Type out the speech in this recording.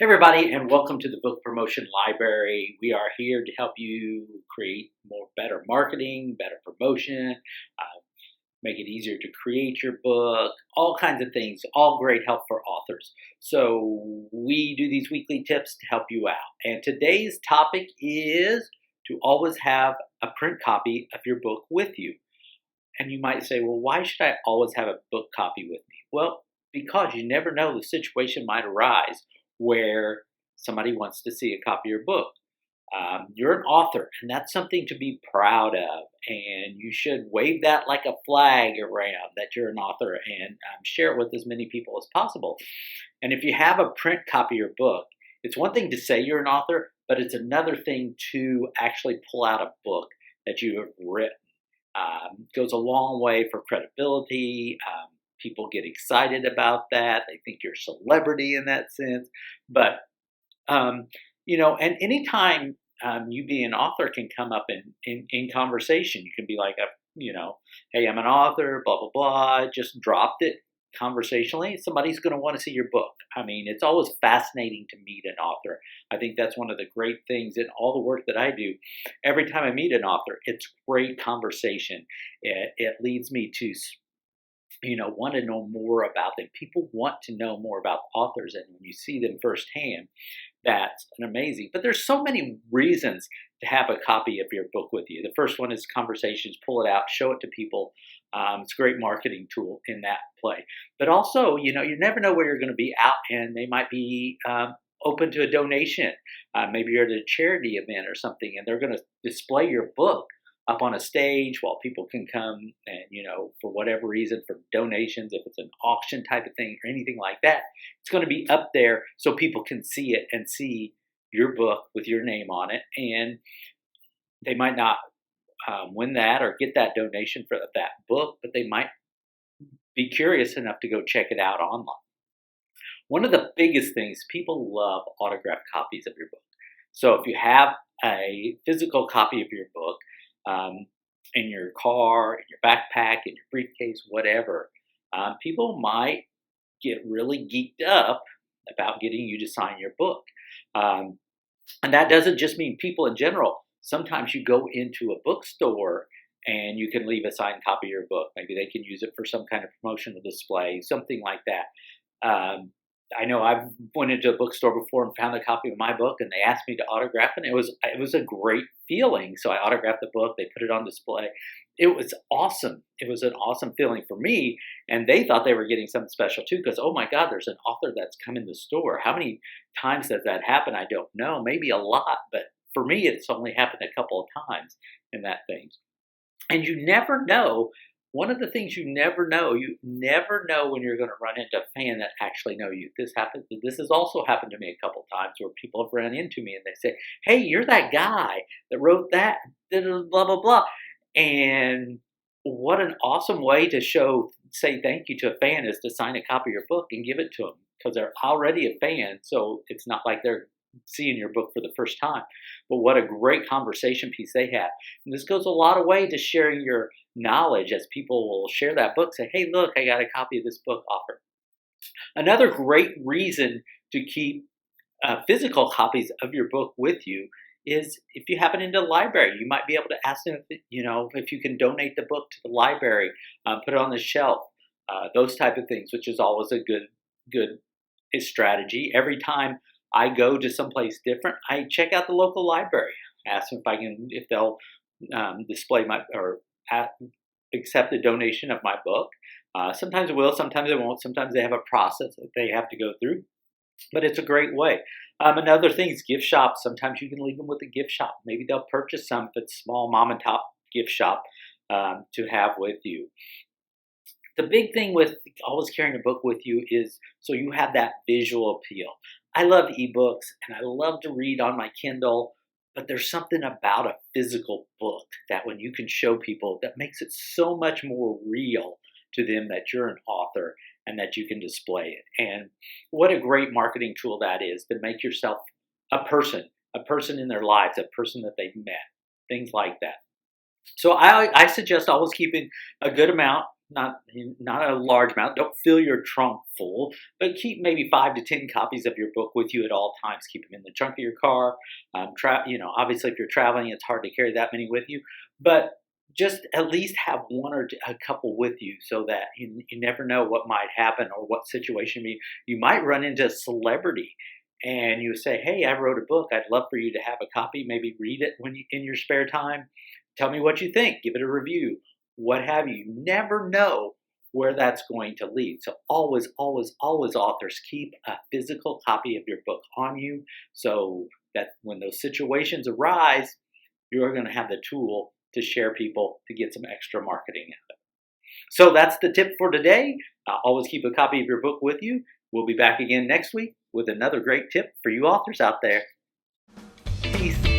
Hey everybody, and welcome to the Book Promotion Library. We are here to help you create better marketing, better promotion, make it easier to create your book, all kinds of things, all great help for authors. So we do these weekly tips to help you out. And today's topic is to always have a print copy of your book with you. And you might say, well, why should I always have a book copy with me? Well, because you never know, the situation might arise where somebody wants to see a copy of your book. You're an author, and that's something to be proud of. And you should wave that like a flag around that you're an author and share it with as many people as possible. And if you have a print copy of your book, it's one thing to say you're an author, but it's another thing to actually pull out a book that you have written. Goes a long way for credibility. People get excited about that. They think you're a celebrity in that sense. But, and anytime you being an author can come up in conversation. You can be like, hey, I'm an author, blah, blah, blah. Just dropped it conversationally. Somebody's going to want to see your book. I mean, it's always fascinating to meet an author. I think that's one of the great things in all the work that I do. Every time I meet an author, it's great conversation. It leads me to want to know more about them. People want to know more about authors, and when you see them firsthand, that's an amazing. But there's so many reasons to have a copy of your book with you. The first one is conversations. Pull it out, show it to people. It's a great marketing tool in that play. But also, you never know where you're going to be out, and they might be open to a donation. Maybe you're at a charity event or something, and they're going to display your book up on a stage while people can come and, for whatever reason, for donations, if it's an auction type of thing or anything like that, it's going to be up there so people can see it and see your book with your name on it. And they might not win that or get that donation for that book, but they might be curious enough to go check it out online. One of the biggest things, people love autographed copies of your book. So if you have a physical copy of your book, in your car, in your backpack, in your briefcase, whatever, people might get really geeked up about getting you to sign your book. And that doesn't just mean people in general. Sometimes you go into a bookstore and you can leave a signed copy of your book. Maybe they can use it for some kind of promotional display, something like that. I know I've went into a bookstore before and found a copy of my book, and they asked me to autograph it. It was a great feeling. So I autographed the book. They put it on display. It was awesome. It was an awesome feeling for me, and they thought they were getting something special too. Because there's an author that's come in the store. How many times does that happen? I don't know. Maybe a lot, but for me, it's only happened a couple of times in that thing. And you never know. One of the things you never know when you're going to run into a fan that actually know you. This has also happened to me a couple times where people have run into me and they say, hey, you're that guy that wrote that, blah, blah, blah. And what an awesome way to say thank you to a fan is to sign a copy of your book and give it to them because they're already a fan. So it's not like they're seeing your book for the first time. But what a great conversation piece they have. And this goes a lot of way to sharing your knowledge as people will share that book, say, hey, look, I got a copy of this book offered. Another great reason to keep physical copies of your book with you is if you happen into the library, you might be able to ask them, if you can donate the book to the library, put it on the shelf, those type of things, which is always a good strategy. Every time I go to someplace different, I check out the local library, ask them if they'll display or accept a donation of my book. Sometimes it will, sometimes they won't. Sometimes they have a process that they have to go through, but it's a great way. Another thing is gift shops. Sometimes you can leave them with a gift shop. Maybe they'll purchase some if it's small mom and pop gift shop to have with you. The big thing with always carrying a book with you is so you have that visual appeal. I love ebooks and I love to read on my Kindle, but there's something about a physical book that when you can show people that makes it so much more real to them that you're an author and that you can display it. And what a great marketing tool that is to make yourself a person in their lives, a person that they've met, things like that. So I suggest always keeping a good amount not a large amount. Don't fill your trunk full, but keep maybe 5 to 10 copies of your book with you at all times. Keep them in the trunk of your car. Obviously, if you're traveling, it's hard to carry that many with you, but just at least have one or a couple with you, so that you never know what might happen or what situation you might run into a celebrity. And you say, hey, I wrote a book. I'd love for you to have a copy. Maybe read it in your spare time. Tell me what you think. Give it a review. What have you. You never know where that's going to lead. So always, always, always, authors, keep a physical copy of your book on you, so that when those situations arise, you're going to have the tool to share people to get some extra marketing out of it. So that's the tip for today. Always keep a copy of your book with you. We'll be back again next week with another great tip for you authors out there. Peace.